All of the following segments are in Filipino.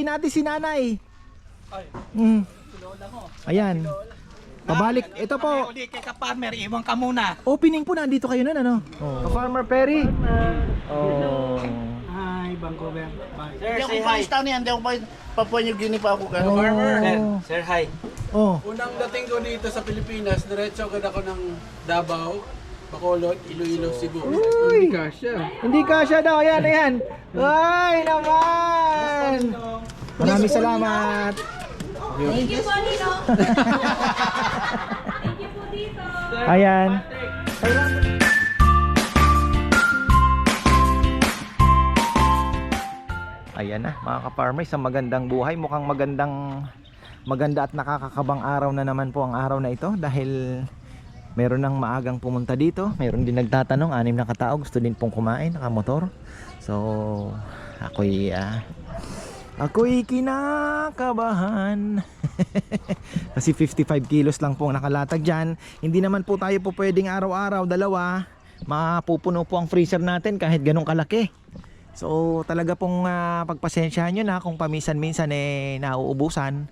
babatiin natin si nanay. Ayan. Pabalik. Ito po. Uli kay ka-farmer, iwan ka muna. Opening po, nandito kayo nun, ano? Farmer Perry. Oh. Hi, Vancouver. Bye. Hindi ako Pakistan yan, hindi ako Papua New Guinea pa ako. Sir, hi. Oh. Unang dating ko dito sa Pilipinas, diretso agad ako ng Davao, Bacolod, Iloilo, Cebu. Uy! Hindi kasya daw. Ayan, ayan. Ay, naman! Maraming salamat. Thank you po, Nino. Thank you po dito. Ayan. Ayan na, mga ka-farmers, sa magandang buhay. Mukhang maganda at nakakakabang araw na naman po ang araw na ito dahil meron ng maagang pumunta dito. Meron din nagtatanong, 6 na katao gusto din pong kumain, nakamotor. So, ako'y kinakabahan. Kasi 55 kilos lang po ang nakalatag dyan. Hindi naman po tayo po pwedeng araw-araw, dalawa. Mapupuno po ang freezer natin kahit ganun kalaki. So talaga pong pagpasensyahan nyo na kung paminsan-minsan nauubusan.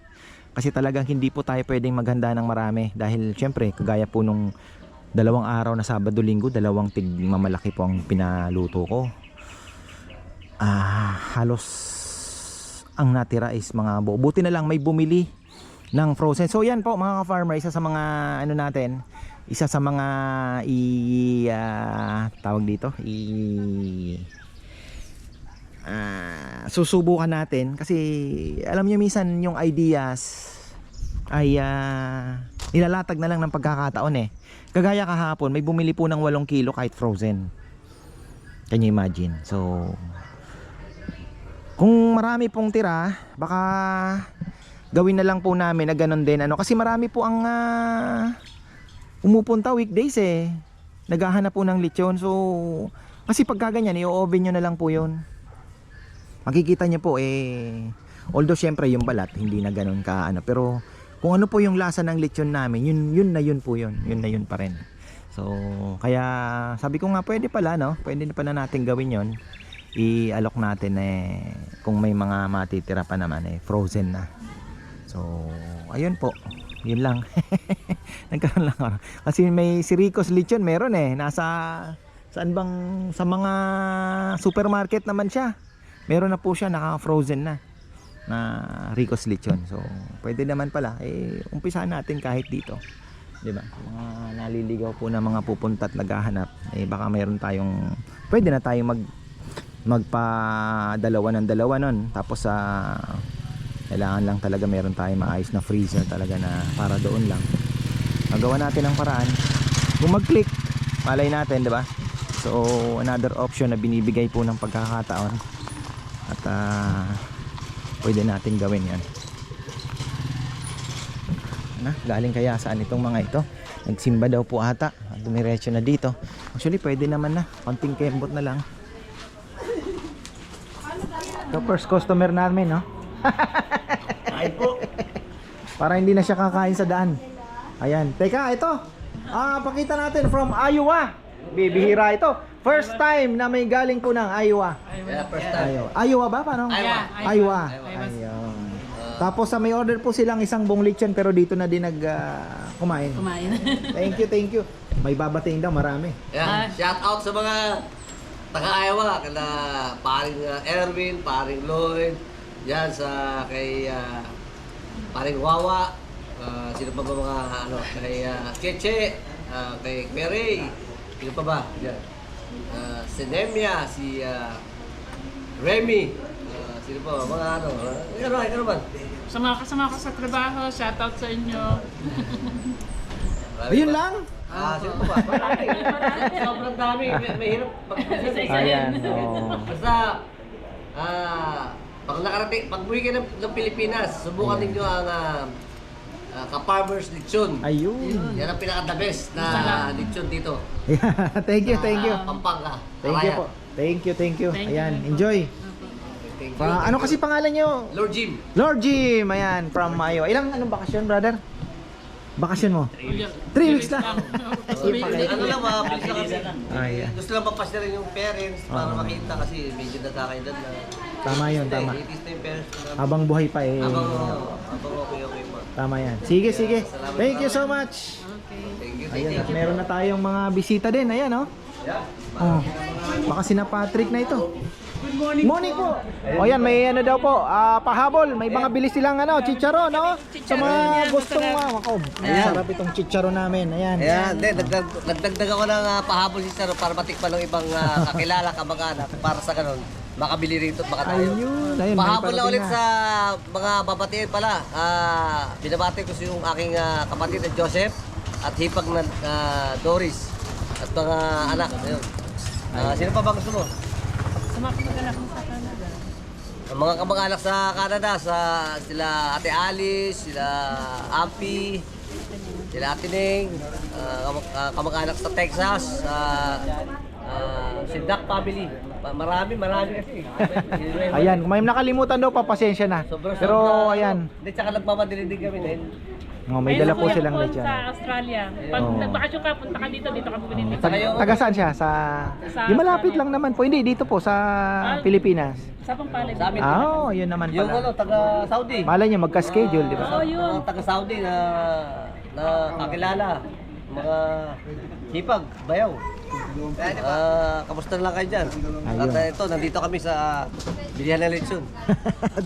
Kasi talagang hindi po tayo pwedeng maghanda ng marami. Dahil syempre kagaya po nung 2 araw na Sabado-Linggo, 2 tig mamalaki po ang pinaluto ko. Halos ang natira is mga buo. Buti na lang may bumili ng frozen. So yan po mga ka-farmer, isa sa mga ano natin, isa sa mga tawag dito, susubukan natin kasi alam niyo minsan yung ideas ay nilalatag na lang ng pagkakataon Kagaya kahapon may bumili po ng 8 kilo kahit frozen. Can you imagine? So kung marami pong tira, baka gawin na lang po namin na ganun din kasi marami po ang umupunta weekdays naghahanap po ng lechon. So kasi pagka ganyan i-oven nyo na lang po yun. Makikita nyo po although syempre yung balat hindi na ganun ka pero kung ano po yung lasa ng lechon namin, yun po yun na yun pa rin. So kaya sabi ko nga pwede pala pwede na pala natin gawin yon. I-alok natin kung may mga matitira pa naman frozen na. So ayun po, yun lang. Nagkaroon lang kasi may si Rico's lechon meron nasa saan bang sa mga supermarket naman siya. Meron na po siya naka-frozen na Rico's lechon. So, pwede naman pala umpisahan natin kahit dito. 'Di ba? Mga naliligaw po na mga pupunta at naghahanap, baka meron tayong pwede na tayong magpa-dalawa ng dalawa nun. Tapos kailangan lang talaga meron tayong maayos na freezer talaga na para doon lang. Magawa natin ang paraan. Kung mag-click, malay natin, 'di ba? So, another option na binibigay po ng pagkakataon. At pwede natin gawin yan. Galing kaya saan itong mga ito? Nagsimba daw po ata. Dumiretso na dito. Actually pwede naman na. Konting kembot na lang. Ito first customer namin Ay po. Para hindi na siya kakain sa daan. Ayan. Teka ito. Pakita natin from Iowa. Bibihira ito. First time na may galing po ng Iowa. Yeah, first time. Iowa ba? Paano? Iowa. Ayun. Tapos may order po silang isang buong lechon pero dito na din kumain. Thank you. May babating daw marami. Yeah, shout out sa mga taga-Iowa, kala paring Erwin, paring Lloyd, yan sa kay paring Wawa, sino pa ba mga kay Cheche, kay Mary, sino pa ba? Yan. Si Nemia, si Remy, sino pa mga ano ba? Sa mga kasama ko sa trabaho, shoutout sa inyo. Ayun lang. Sino pa ba? Sobrang dami, mahirap Ayan. Basta, pag nakarating, pag buwi ka ng Pilipinas, subukan ninyo ang ka-farmers lechon. Ayun. Yan ang pinaka-the best na lechon dito. Thank you. Pampanga. Thank you. Ayan, enjoy. Thank you. Ano kasi pangalan nyo? Lord Jim. Lord Jim, ayan, from Iowa. Anong bakasyon, brother? Bakasyon mo? 3 weeks lang. Ano lang, mabilis lang kasi. Ayan. Gusto lang papasya rin yung parents para makita kasi medyo nagkakaedad na. Tama yun, tama. Itis na yung parents ko namin. Habang buhay pa eh. Habang okay pa. Tama yan. Sige, sige. Thank you so much. Thank you. Ayan, at meron na tayong mga bisita din. Ayan, oh. Yeah. Oh. Baka sina Patrick na ito. Good morning po. O yan, may ano daw po, pahabol. May mga bilis silang ano, chicharon, no? Sa mga gustong sarap itong chicharon namin. Ayan. Ayan, nagdagdag ako ng pahabol si Saro para matikpan ng ibang kakilala, kamag-anak para sa ganun makabili rito at makatayo. Ayun, Pahabol na may ulit parating sa mga babatiin pala. Binabati ko yung aking kapatid na Joseph at hipag na Doris at mga anak. Ayun. Sino pa ba gusto mo? Sa mga kamag-anak mo sa Canada. Ang mga kamag-anak sa Canada, sila Ate Alice, sila Ampi, sila Ate Ning, kamag-anak sa Texas, si Duck family. Marami kasi. Ayan, kung may nakalimutan daw pa, pasensya na. Pero ayan, Hindi, tsaka nagmamadilig kami din. may dala po silang Ayun, lechon. sa Australia. Pag Oo. nagbakasyon ka, punta ka dito ka bumili nito. Taga saan siya? Di malapit lang naman po. Hindi, dito po sa Pilipinas. Sa Pampalay. Sa amin, Yun naman yung pala. taga Saudi. Malay niya magka-schedule, di ba? Oo, yun. Mga taga Saudi na kakilala. Mga hipag, bayaw. Kamusta na lang kayo dyan? Ayun. At ito, nandito kami sa bilihan ng lechon.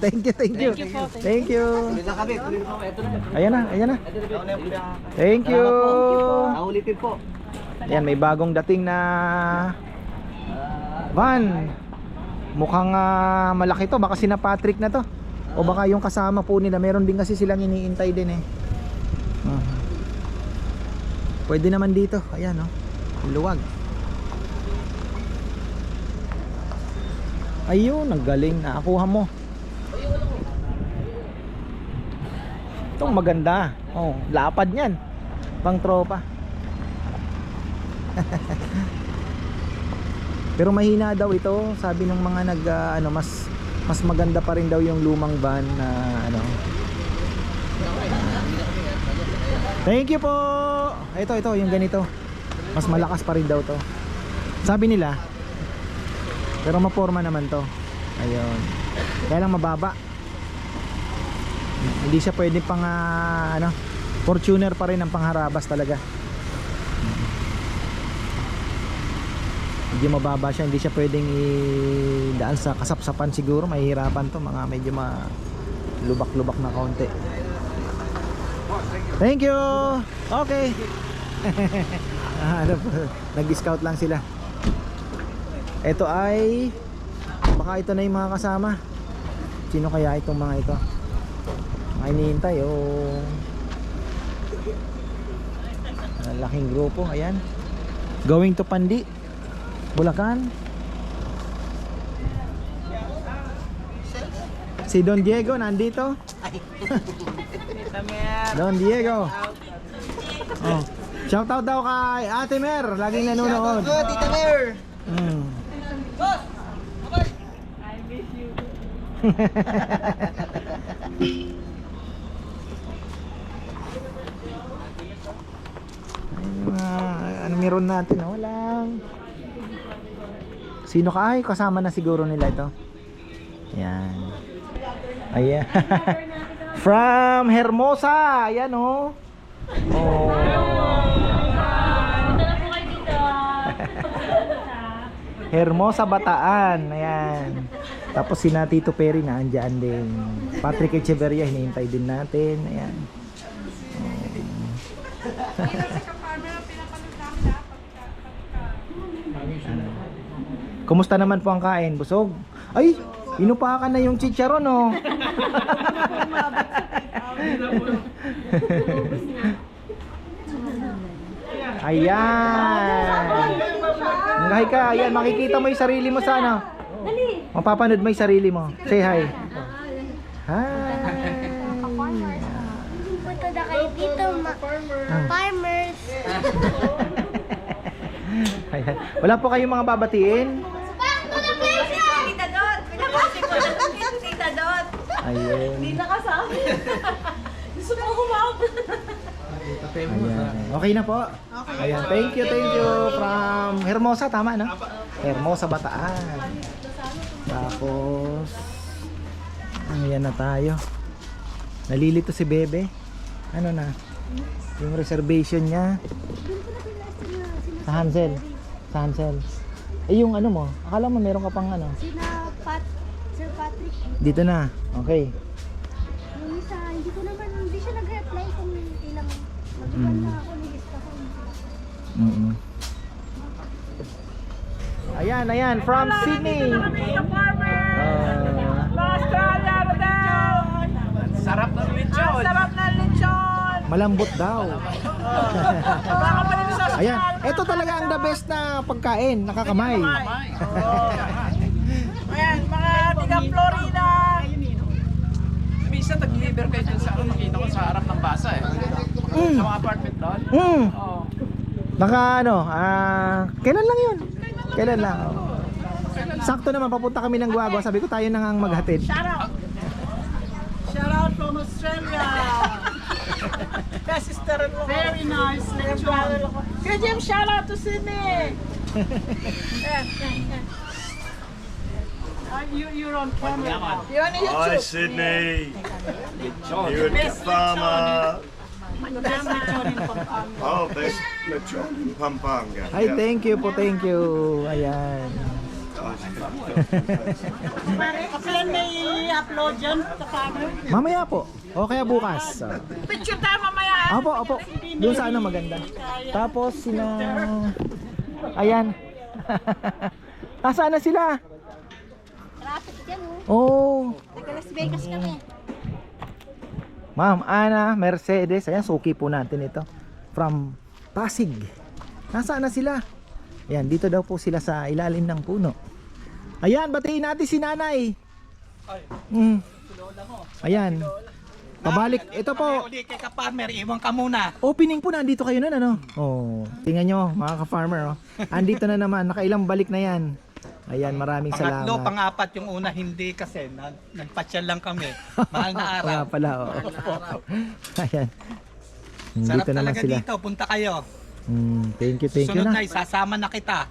Thank you, thank you. Thank you po. Thank you. Tuloy na kami, tuloy na kami. Ito na. Ayan na, ayan na. Thank you. Naulitin po. Ayan, may bagong dating na van. Mukhang malaki to. Baka sina Patrick na to. O baka yung kasama po nila. Meron din kasi silang iniintay din eh. Pwede naman dito. Ayan, no. Luwag. Ayun, ang galing. Nakakuha mo. Itong maganda. Oh, lapad niyan. Pang tropa. Pero mahina daw ito, sabi ng mga mas maganda pa rin daw yung lumang van na ano. Thank you po. Ito yung ganito. Mas malakas pa rin daw to. Sabi nila. Pero maporma naman to. Ayun. Kaya lang mababa. Hindi siya pwede pang Fortuner pa rin ang pangharabas talaga. Medyo mababa siya, hindi siya pwedeng idaan sa kasapsapan siguro, mahihirapan to, mga medyo lubak-lubak na konti. Thank you. Okay. Nag-scout lang sila. Ito ay baka ito na yung mga kasama. Sino kaya itong mga ito? Mga hinihintay laking grupo, ayan. Going to Pandi, Bulacan. Si Don Diego nandito. Don Diego. Oh. Shout out daw kay Ate Mer, laging nanonood. Shout out, Tita Mer. I miss you. Ano meron natin? Walang. Sino ka? Ay, kasama na siguro nila ito. Ayan. Ayan. From Hermosa. Ayan oh. Oh. Punta na po kayo dito. Hermosa Bataan. Ayan. Tapos si Tito Perry na andyan din. Patrick Echeverria hinihintay din natin. Ayan. Kumusta naman po ang kain? Busog? Ay, inupakan na yung chicharon oh. Ayan. Ngahay ka, ayan, makikita mo yung sarili mo sa ano. Mapapanood mo yung sarili mo. Say hi. Hi. Punta na kayo dito, farmers. Ayan. Wala po kayong mga babatiin? Tita Dot! Pinapasok ko na Tita Dot! Ayun. Hindi na kasama. Gusto mo humabot. Ayan. Okay na po. Ayan. Thank you. From Hermosa, tama no? Hermosa, Bataan. Tapos ayan na tayo. Nalilito si Bebe. Ano na? Yung reservation niya sa Hansel. Sa Hansel. Eh yung ano mo, akala mo meron ka pang ano? Sir Patrick. Dito na. Okay. Yung isa, hindi siya nag-reply kung ilang mag-iwan na ako, nilista ko. Ayan, from Sydney. Sarap ng lechon. Sarap ng lechon. Malambot daw. Ayan, ito talaga ang the best na pagkain, nakakamay. Ayan, mga tiga Florida. Minsan nag-deliver kayo dun sa ano, nakita ko sa harap ng basa eh. Sa mga apartment doon. Oo. Naka ano, kailan lang yun? Kailan lang? Sakto naman, papunta kami ng Guagua. Sabi ko tayo na nga ang maghatid. Shout out from Australia. Best sister-in-law. Very nice lechon. Kuya Jim, shout out to Sydney. You're on camera now. You're on YouTube. Hi Sydney. You're a farmer. Best lechon in Pampanga. Oh, best lechon in Pampanga. Ay, thank you po, thank you. Ayan. Kaplan may upload dyan sa camera. Mamaya po. O kaya bukas. Picture tayo mamaya. Opo. Doon sa ano maganda. Tapos sina... Ayan. Nasaan na sila? Traffic dyan, Oh. Taga-Las Vegas kami. Ma'am Ana Mercedes. Ayan, suki po natin ito. From Pasig. Nasaan na sila? Ayan, dito daw po sila sa ilalim ng puno. Ayan, batiin natin si nanay. Ayan. Pabalik. Ito po. Uli kay ka-farmer, iwan ka muna. Opening po, nandito kayo nun, ano? Oh, tingnan nyo, mga ka-farmer, oh. Andito na naman, nakailang balik na yan. Ayan, maraming salamat. Pangatlo, pang-apat yung una, hindi kasi nagpasyal lang kami. Mahal na araw. Kaya pala, oh. Ayan. Sarap Dito naman talaga sila. dito, punta kayo. Thank you Sunod na. na, isasama na kita.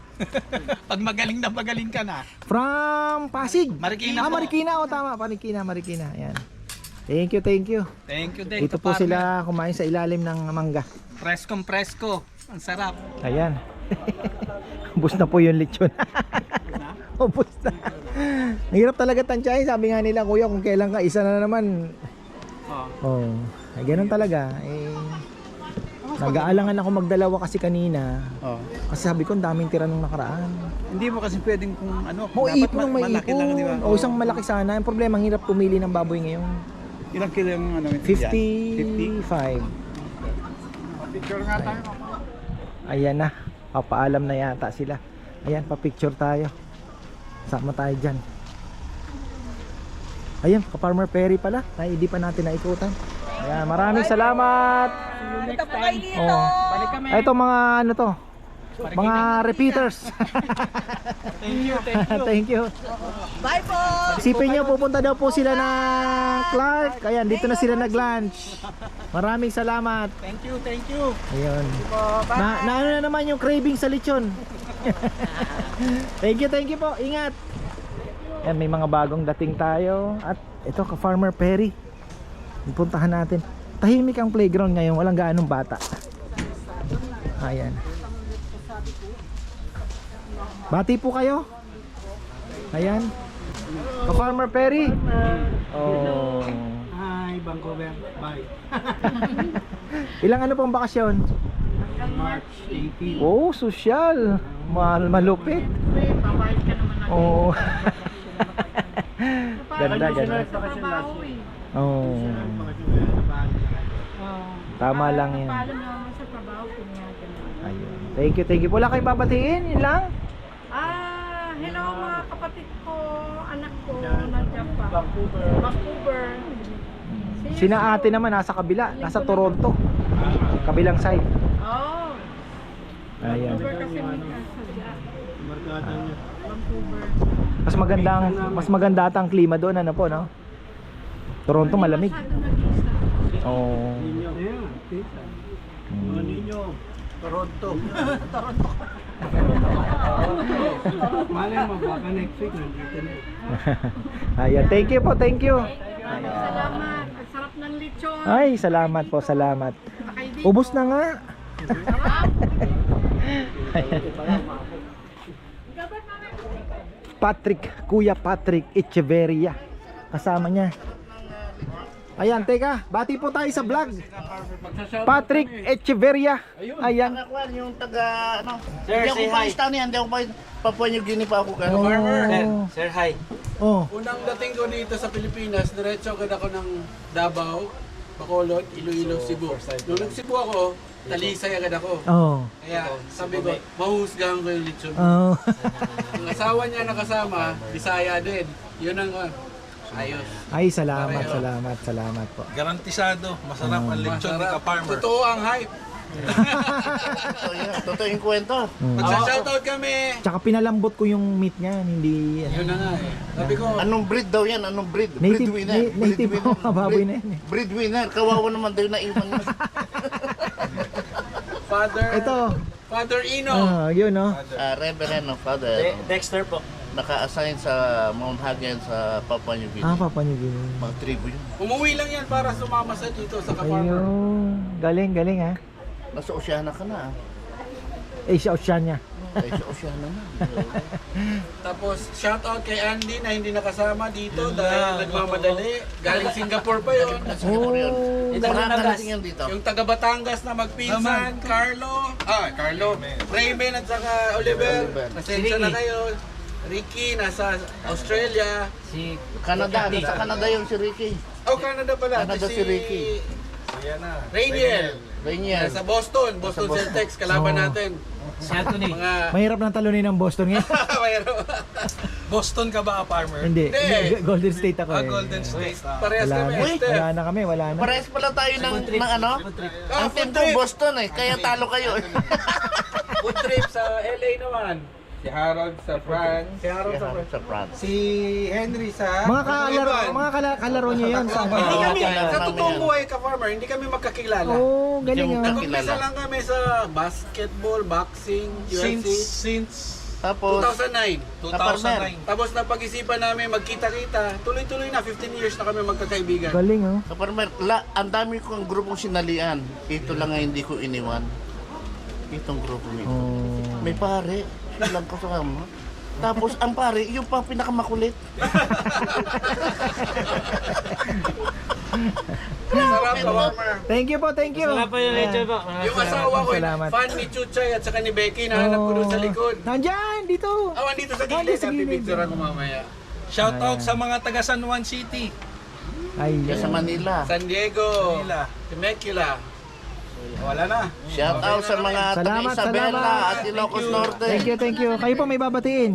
Pag magaling ka na. From Pasig. Marikina po. Marikina, oh, tama. Marikina. Ayan. Thank you. Thank you din. Dito po ka-farmer. sila kumain sa ilalim ng mangga. Presko. Ang sarap. Ayan. Ubus na po yung lechon. Ubus na. Mahirap talaga tansyahin. Sabi nga nila, kuya, kung kailan ka, isa na naman. Oh. Ay, ganun talaga. Nag-aalangan ako magdalawa kasi kanina. Kasi sabi ko, ang daming tira nung nakaraan. Hindi mo kasi pwedeng kung ano. Ipon ng may ipon. O isang malaki sana. Ang problema, ang hirap pumili ng baboy ngayon. Ilang kilo yung ano? 55. Picture nga tayo. Ayan na. Papaalam na yata sila. Ayan, pa-picture tayo. Sama tayo dyan. Ayan, ka-Farmer Perry pala. Hindi pa natin naikutan. Ayan, maraming salamat. Ito po kayo dito. Balik kami. Ito mga ano to. Mga repeaters. Thank you. Bye po. Isipin nyo, pupunta daw po sila ng Clark. Ayan, dito na sila nag-lunch. Maraming salamat. Thank you. Ayun. Na ano na naman yung craving sa lechon. Thank you po. Ingat. Ayan, may mga bagong dating tayo. At ito, ka-Farmer Perry. Puntahan natin. Tahimik ang playground ngayon. Walang gaanong bata. Ayan. Bati po kayo. Ayan. Ka-Farmer Perry. Oh. Hi, Vancouver. Bye. Ilang ano pong bakasyon? March 18. Oh, sosyal. Malupit. Oh. Ganda. Oh. Tama lang yan. Ayun. Thank you. Wala kayong babatiin? Yun lang? Hello mga kapatid ko, anak ko, nandiyan pa. Vancouver. Sina ate naman nasa kabila, nasa Toronto. Kabilang side. Oh, Ayan. Vancouver kasi may kasadya. Vancouver. Mas maganda ata ang klima doon, ano po, no? Toronto malamig. Masyado nag-isa. Oh. Toronto. Malay mo, baka next week nandito na. Ayan, thank you po, thank you. Salamat. Ang sarap ng lechon. Ay, salamat po, salamat. Sakay dito. Ubus na nga. Patrick, Kuya Patrick Echeverria. Kasama niya. Ayan, teka, bati po tayo sa vlog. Patrick Echeverria. Ayan. Nakakuan yung taga, ano. Hindi ako pa East Town yan, hindi ako pa Papua New Guinea pa ako. Oh. Sir, hi. Oh. Unang dating ko dito sa Pilipinas, diretso agad ako ng Davao, Bacolod, Iloilo, Cebu. Nung nag-Cebu ako, Talisay agad ako. Oh. Kaya sabi ko, mahusgahan ko yung lechon. Oh. Ang asawa niya nakasama, Bisaya din. Yun ang ayos. Ay, salamat, salamat, salamat po. Garantisado, masarap ang lechon ni Masarap. ka-farmer. Totoo ang hype. Totoo yung kwento. Magsa-shoutout kami. Tsaka pinalambot ko yung meat niya, hindi Yun na nga eh. Sabi ko, Anong breed daw yan? Anong breed? Native- Breadwinner. native Breadwinner. po, baboy na yan eh. Breadwinner. Kawawa naman daw yung naiwan niya. Father Ino. yun no. Reverend of Father. Dexter po. Naka-assign sa Mount Hagen sa Papua New Guinea. Papa niyo yun. Mga tribo yun. Umuwi lang yan para sumama sa dito sa ka-farmer. Ayun. Galing, galing ha. Nasa Oceana ka na. Eh, siya Oceania. Ay, sa Oceana na. Tapos shoutout kay Andy na hindi nakasama dito dahil nagmamadali. Galing Singapore pa yun. Singapore yun. Nakakarating yan dito. Yung taga Batangas na magpinsan, Carlo, Raymond at saka Oliver. Pasensya na kayo. Ricky nasa Australia. Canada. Nasa Canada yung si Ricky. Oh, Canada pala. Canada si Ricky. Rainiel. Rainiel. Nasa Boston. Boston Celtics. Kalaban natin. Mga Mahirap ng talunin ng Boston ngayon. mayroon. Boston ka ba, farmer? Hindi. Hindi. Golden State ako eh. Golden State. Parehas Wala kami. na. Steph. Wala na kami, wala na. Parehas pala tayo ng ano? Ang team ko Boston eh. Kaya talo kayo. Food trip sa LA naman. Si Harold sa France. Si Harold sa France. Sa France. Si Henry sa Kalaro niyo yun sa Hindi kami, kilala sa namin totoong yan. buhay ka-farmer, hindi kami magkakilala. Oh, galing Yung ah. Nag-umpisa lang kami sa basketball, boxing, Since UFC. Tapos, 2009. 2009. Tapos napag-isipan namin magkita-kita. Tuloy-tuloy na, 15 years na kami magkakaibigan. Galing oh. sa Parmer, ang dami kong grupong sinalian. Ito lang nga hindi ko iniwan. Itong grupo nito. Oh. May pare, silang kasama. Tapos ang pare, yung pang pinakamakulit. Sarap ka-farmer. Thank you po, thank you. Yung asawa ko, Salamat. fan ni Chuchay at saka ni Becky, nahanap ko doon sa likod. Nandyan, dito. Awan dito sa Nandyan gilid, sa gilid. pipicturean ko mamaya. Shout out sa mga taga San Juan City. Ay, Kaya sa Manila. San Diego, Manila. Temecula. Wala na. Shout out sa mga taga Salamat, Isabela salamat. at Ilocos Norte. thank you, thank you. Kayo po may babatiin.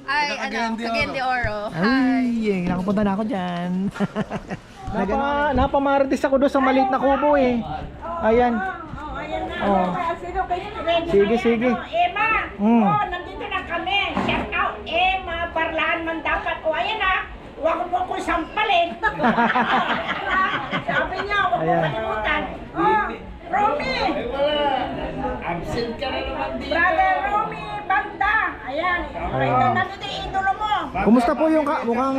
Ay, Cagayan de Oro. Ay, nakapunta na ako dyan. Napamarites ako doon sa maliit na kubo eh. Ayan. Oh. Sige, sige. Emma, Mm. nandito na kami. Shout out, Emma, Barlahan man dapat. O, ayan na. Huwag mo ko sampalin. Sabi niya, huwag mo Ayan. kalimutan. Oh, Romy. Absent ka na naman dito. Brother Romy Banda. Ayan. Ito nandito yung idolo mo. Kumusta po yung mukhang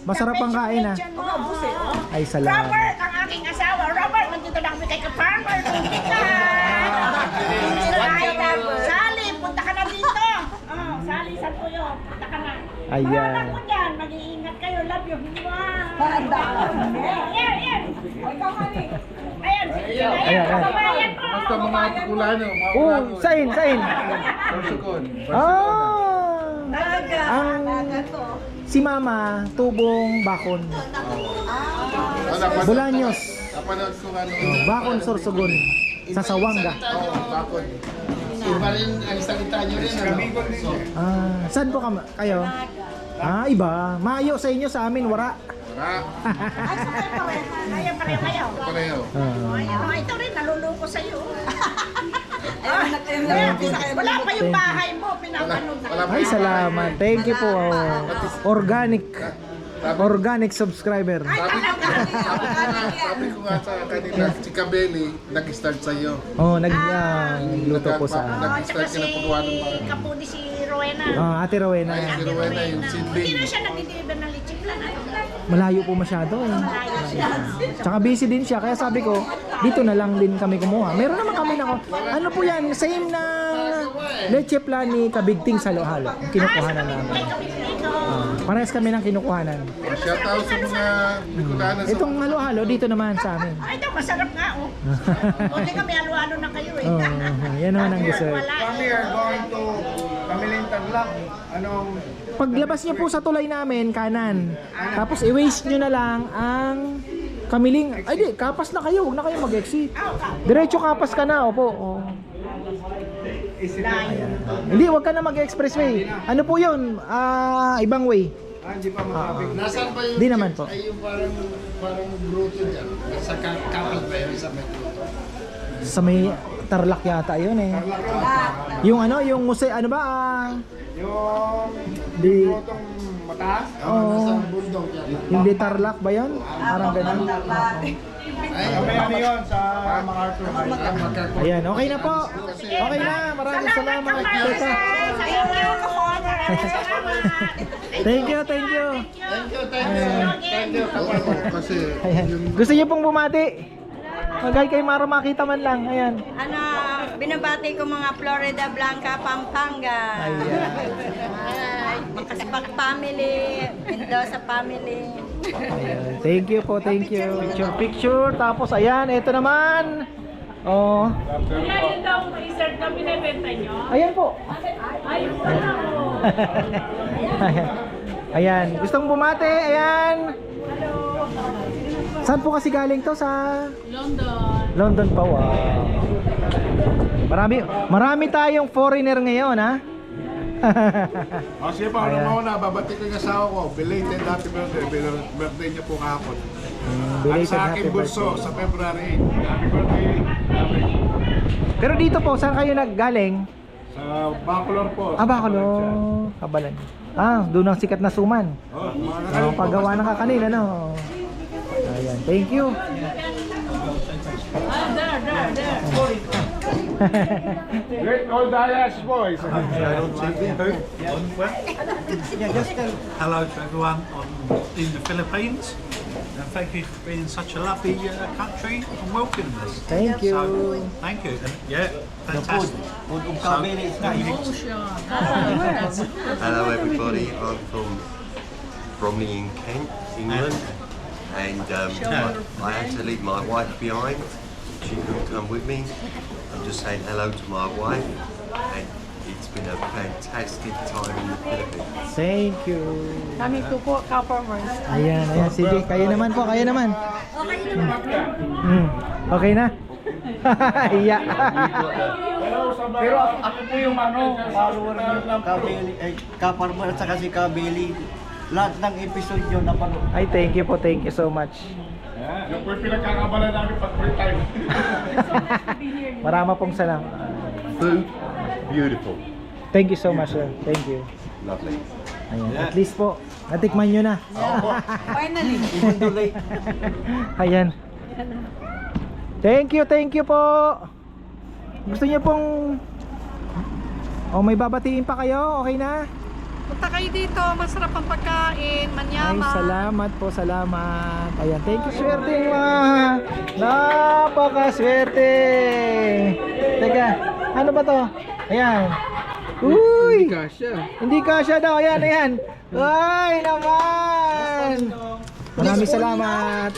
masarap ang kain ah. Ay, salamat. Robert, ang aking asawa. Robert, nandito na kami kay ka-farmer. Nandito Sally, punta ka na dito. Oh, Sally, saan po yun? Punta ka na. Ayan. Mga anak ko dyan, mag-iingat kayo. Love you. Ayan. Ikaw, honey. Ayan. Ayan. Kababayan ko. Basta mga kulano. Oh, sain. Ang si Mama, tubong bakon. Bolaños. Napanood ko ano. Bakon Sorsogon sa Sawanga. Bakod. Iba rin ang salita nyo rin. Saan po kayo? Iba. Mayo sa inyo, sa amin wara. Ayan, pareho. Pareho. Oh, ito rin, naluluko sa'yo. Wala pa yung bahay mo, pinapanood na. Ay, salamat. Thank you po. Organic. Organic subscriber. Sabi ko nga sa kanila, si Kabeli, nag-start sa'yo. Oh, nagluto po sa Nag-start ka na paggawa ng mga... Kapuni si Rowena. Ate Rowena. Si Rowena, yung Hindi sibling. na siya nagdideliver ng lechiplan. Malayo po masyado eh. Tsaka busy din siya, kaya sabi ko, dito na lang din kami kumuha. Meron naman kami na, ano po yan, same na leche plan ni Kabigting sa halo-halo. Yung kinukuhanan namin. Parehas kami ng kinukuhanan. Shout out sa mga Bicolanas. Itong halo-halo dito naman sa amin. Ay, ito, masarap nga, oh. Buti kami, halo-halo na kayo, eh. Oh, yan naman ang dessert. Wala. are going to Pamiling Tarlac. Anong Paglabas niyo po sa tulay namin, kanan. Tapos i-waste nyo na lang ang Kamiling. Ay di, kapas na kayo, huwag na kayo mag-exit. Diretso kapas ka na, opo. Oh. Ayan. Hindi, huwag ka na mag-expressway. Ano po yun? Ibang way. hindi pa masabi. Nasaan ba yung... Di naman po. Ay, yung parang gruto dyan. Sa kapal ba yun sa may gruto? Sa may Tarlac yata yun eh. Yung ano, yung museo, ano ba? Yung Di, grotong mataas. oh, Bundok yan. yung di Tarlac ba yun? Parang ganun. May ano yun sa MacArthur High. Ayan, okay na po. Okay na, maraming salamat. Teka. Thank you, thank you. Thank you. Kasi Ayan. Gusto niyo pong bumati? Magay kay Mara makita man lang. Ayan. Ano, binabati ko mga Florida Blanca, Pampanga. Ayan. Makaspak family, Mendoza family. Ayan. Thank you po, thank you. Picture. Tapos ayan, ito naman. Oh. Ayan daw, i-serve kami na benta nyo. Ayan po. Ayun pala, oh. Ayan. Ayan. Gustong bumati? Ayan. Saan po kasi galing to? Sa London. London pa, wow. Marami tayong foreigner ngayon, ha? O sige pa, Ayan. ano mauna, babati ko yung asawa ko. Belated happy birthday. Birthday niya po kahapon. At Belated sa happy aking bunso, birthday. sa February 8. Happy birthday. Pero dito po, saan kayo naggaling? Sa Bacolor po. Bacolor. Kabalan. Doon ang sikat na suman. Oh, mga Paggawa ng kakanin, ano? Ayan, thank you. Great old Dias boys. Hello to everyone in the Philippines, and thank you for being such a lovely country and welcoming us. Thank you. So, thank you. And, yeah, fantastic. Hello everybody, I'm from Bromley in Kent, England, and I had to leave my wife behind. She couldn't come with me. I'm just saying hello to my wife, and it's been a fantastic time in the Philippines. Thank you. Kami po, ka-farmers. Ayan, sige. Kayo naman po, kayo naman. Okay na? Iya. Pero ako po yung follower ng Kabeli, Ka-Farmer at saka si Kabeli. Lahat ng episode nyo napanood. Ay, thank you po. Thank you so much. Yung po yung pinagkakabalan namin pag free time. Marama pong salamat. Food, beautiful, Thank you so much, sir. Thank you. lovely. Ayan. At least po, natikman nyo na. Finally. Ayan. Thank you po. Gusto niyo pong may babatiin pa kayo? Okay na? Punta kayo dito, masarap ang pagkain, Ay, manyaman. salamat po, salamat. Ayan, thank you, swerte mga. Napakaswerte. Teka, ano ba to? Ayan. Uy! Hindi kasya daw. Ayan, ayan. Ay, naman. Maraming salamat.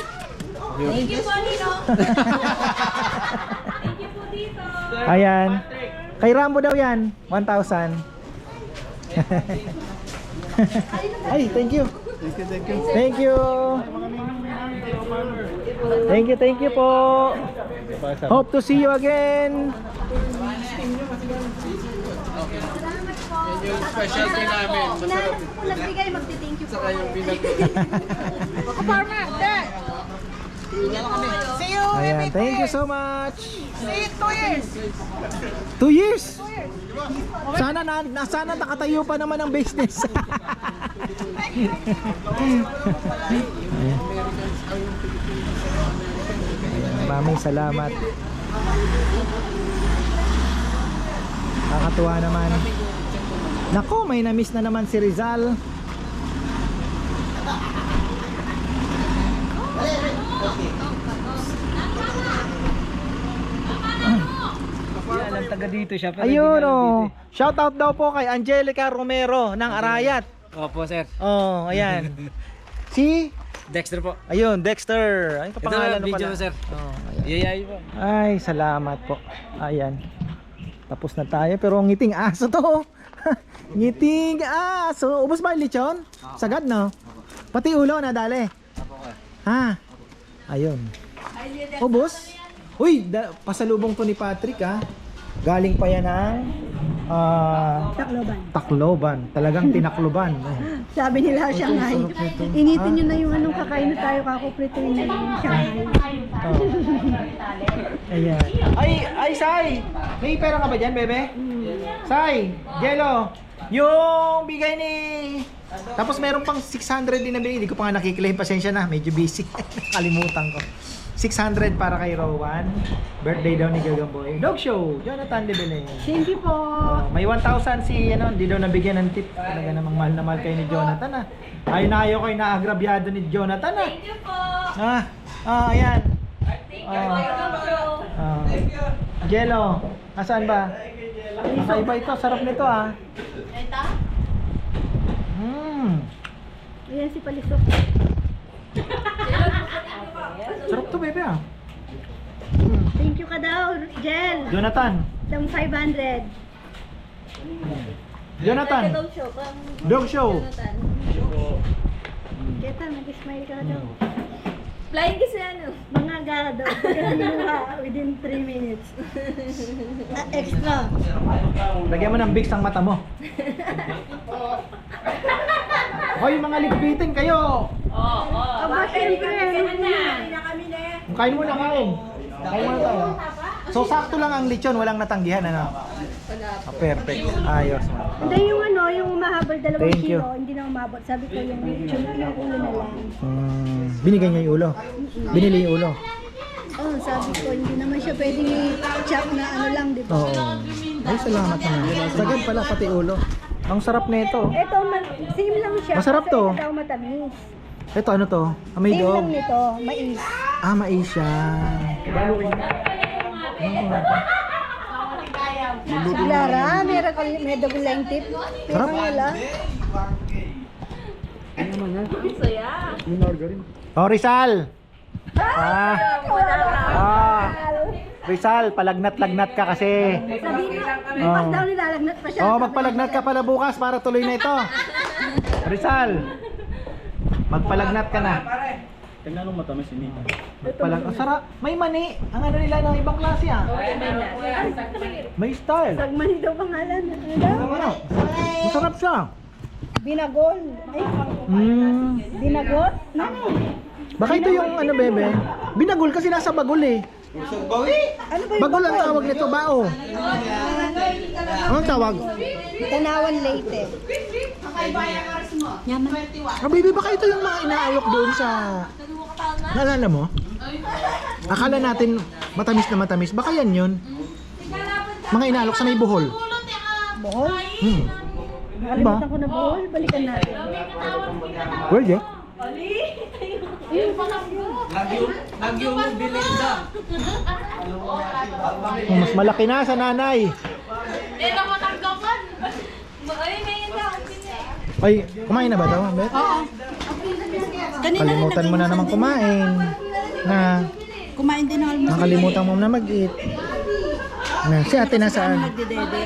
Thank you po, Nino. Ayan. Kay Rambo daw yan. 1,000. Ay, thank you. Thank you. Thank you po. Hope to see you again. Yung specialty namin. Inaanap ko nagbigay, magti-thank you po. Ka-farmer, there. Ayan. Ayan, thank you so much. See, 2 years. 2 years. Sana sana nakatayo pa naman ang business. Maraming salamat. Nakakatuwa naman. Nako, may na-miss na naman si Rizal. Alam, taga dito siya. Ayun oh. Shout out daw po kay Angelica Romero ng Arayat. Opo, sir. Oh, ayan. Si Dexter po. ayun, Dexter. Ay, kapangalan mo video, pala. sir. Oh, ayan. Yayay po. Ay, salamat po. Ayan. Tapos na tayo pero ngiting aso to. Ngiting aso. Ubos ba yung lechon? Sagad no? Pati ulo nadali. Ha? Ayun. Ubos? Uy, pasalubong to ni Patrick ha. Galing pa yan ng Tacloban. Tacloban. Talagang tinakloban. Sabi nila Shanghai. Initin nyo na yung anong kakain na tayo, kakuprituin na yung Shanghai. Ayan. Ay, Sai! May pera ka ba dyan, bebe? Sai! Jello! Yung bigay ni... Tapos meron pang 600 din na bigay. Hindi ko pa nga nakiklaim. Pasensya na. Medyo busy. Kalimutan ko. 600 para kay Rowan. Birthday daw ni Gagamboy. Dog show! Jonathan Lebele. Thank you po. May 1,000 si hindi daw nabigyan ng tip. Talaga namang mahal na mahal kayo ni Jonathan Ayaw na ayaw kayo naagrabyado ni Jonathan Thank you po. Ayan. Thank you. Jello, nasaan ba? Kakaiba ito, sarap nito Ito? Ayan si Palisok. Sarap to, bebe Thank you ka daw, Jel. Jonathan. Tang 500. Jonathan. Dog show. Keta, nag-smile ka daw. Flying kiss yan. Mga gado. Within 3 minutes. Extra. Lagyan mo ng Vicks ang mata mo. Hoy, mga ligpitin kayo. Aba, syempre. Kain muna, kain. Kain muna tayo. So, sakto lang ang lechon, walang natanggihan, ano? Perfect. Ayos. Hindi yung yung mahabol 2 Thank you. kilo, hindi na umabot. Sabi ko yung ulo na lang. Binigay niya yung ulo. Binili yung ulo. Oh, sabi ko, hindi naman siya pwedeng i-chop na lang, di ba? Oo. Ay, salamat naman. Sagad pala, pati ulo. Ang sarap nito. Ito, same lang siya. Masarap kasi to. ito daw matamis. Ito, ano to? May Same dog. lang nito, mais. Mais siya. Si Lara, may dagong lengtip. Pero Sarap. wala. Oh, Rizal. Rizal, palagnat-lagnat ka kasi. Bukas daw nilalagnat pa siya. Magpalagnat ka pala bukas para tuloy na ito. Rizal, magpalagnat ka na. Tingnan nung matamis ini. Ang sarap. May mani. Ang ano nila ng ibang klase May style. Sagmani daw pangalan. Ano? Masarap siya. Binagol. Ay, binagol? Baka ito yung ano, bebe. Binagol kasi nasa bagol eh. Ano ba Bagol ang tawag nito, bao. Anong tawag? Tanawan Leyte. Yaman. Baby, baka ito yung mga inaayok doon sa... Naalala mo? Akala natin matamis na matamis. Baka yan yun. Mga inaalok sa may buhol. Bohol? Nakalimutan ko na bohol. Balikan natin. Pwede. Nagyo mo bilinda. Mas malaki na sa nanay. Ito mo tanggapan. Ay, may daw. Ay, kumain na ba daw, Bet? Oo. Kalimutan mo na naman kumain. Kumain din ako. Nakalimutan mo na mag-eat. Si ate nasaan?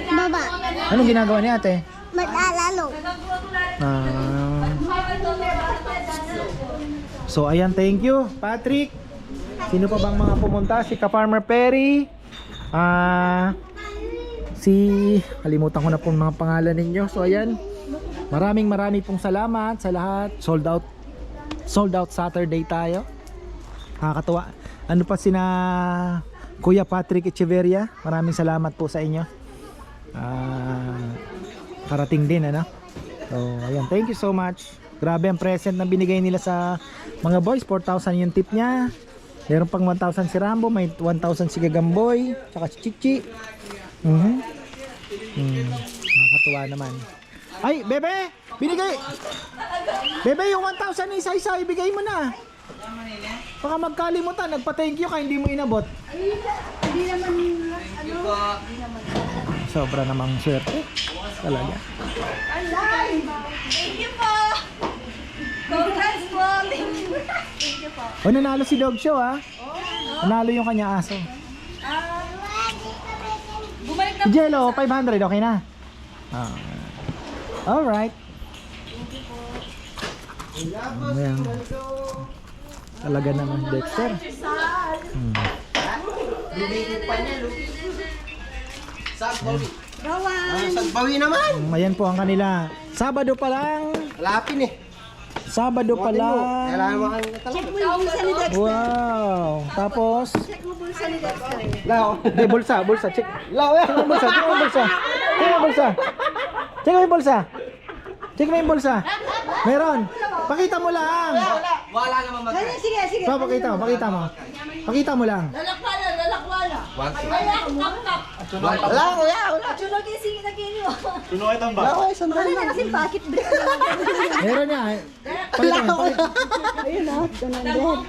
Baba. Anong ginagawa ni ate? Mag-alalo. So ayan, thank you Patrick. Sino pa bang mga pumunta? Si Ka-Farmer Perry, kalimutan ko na pong mga pangalan ninyo. So ayan, maraming pong salamat sa lahat. Sold out Saturday tayo. Nakakatuwa. ano pa sina Kuya Patrick Echeverria, maraming salamat po sa inyo. Karating din ano. So ayan, thank you so much. Grabe ang present na binigay nila sa mga boys. 4,000 yung tip niya. Meron pang 1,000 si Rambo, may 1,000 si Gagamboy, tsaka si Chichi. Nakakatuwa naman. Ay, Bebe! Binigay! Bebe, yung 1,000 isa-isa, ibigay mo na. Baka magkalimutan, nagpa-thank you ka, hindi mo inabot. Hindi naman, hindi naman. Sobra namang swerte. Talaga. Thank you po! Congrats po! Thank you po. O, nanalo si Dog Show ha. Nanalo yung kanya aso. Bumalik na Si Jello, 500, okay na? Alright. Ayan. Talaga naman Dexter. Sagbawi naman. Ayan po ang kanila. Sabado pa lang. Lapin eh. Sabado pa lang. Kailangan mo kang check mo yung bulsa ni Dexter. Wow. Tapos Check mo bulsa ni Dexter. Hindi, bulsa. Check. Check mo yung bulsa. Check mo yung bulsa. Check mo yung bulsa. Check mo yung bulsa. Check mo yung bulsa. Meron. Pakita mo lang. Wala naman mag- Sige. Pakita mo. Pakita mo lang. Lalakwala. Wala, wala. Chulog yung sige na kinyo. Tuno ay tamba. Wala, isang Ano na kasi bakit break na Meron niya. Pakita mo. Ayun na, nanonood.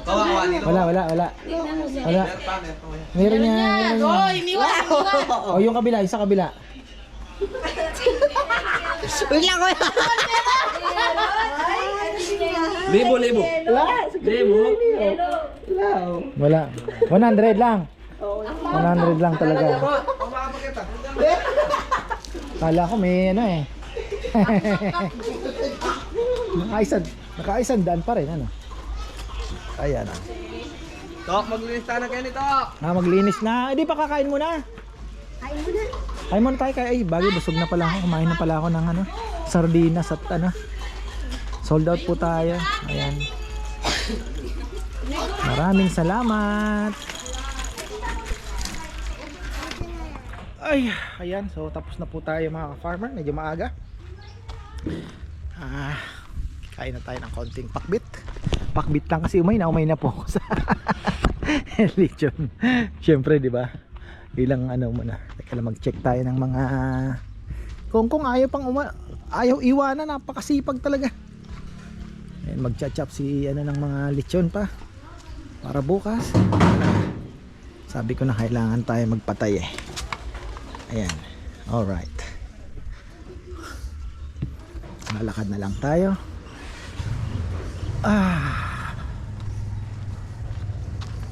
Kawawa nila. Wala. Meron niya. Iniwan. O yung kabila, isa kabila. Wait lang ko. Libo. Wala. 100 lang. 100 lang talaga. Kala ko may ano eh. Nakaisang daan pa rin ano. Ayan. Tok, maglinis tayo na kayo nito. Maglinis na. Hindi pa kakain muna. Kain mo na. Kain muna tayo. Ay, bagay busog na pala ako. Kumain na pala ako ng ano, sardinas at ano. Sold out po tayo. Ayan. Maraming salamat. Ay, ayan. So tapos na po tayo mga ka-farmer. Medyo maaga. Kain na tayo ng konting pakbit. Pakbit lang kasi umay na po ako sa lechon. Siyempre, di ba? Ilang ano muna. Teka lang, mag-check tayo ng mga kung ayaw iwanan. Napakasipag talaga. Ayan, mag-chop si ano ng mga lechon pa para bukas. Sabi ko na kailangan tayo magpatay eh. Ayan. Alright. Malakad na lang tayo.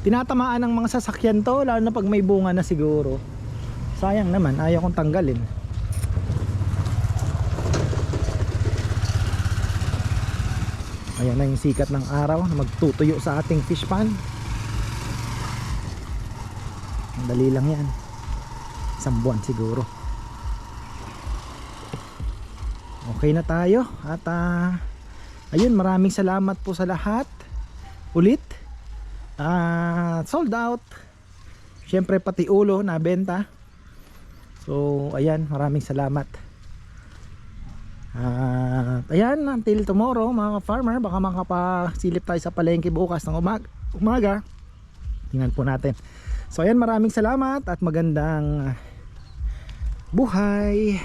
Tinatamaan ng mga sasakyan to, lalo na pag may bunga na siguro. Sayang naman, ayaw kong tanggalin. Ayan na yung sikat ng araw na magtutuyo sa ating fish pan. Dali lang yan. Isang buwan siguro. Okay na tayo. At ayun, maraming salamat po sa lahat. Ulit. Sold out. Siyempre pati ulo nabenta. So ayan, maraming salamat. Ayan, until tomorrow mga farmer, baka makapasilip tayo sa palengke bukas ng umaga. Tingnan po natin. So ayan, maraming salamat at magandang buhay.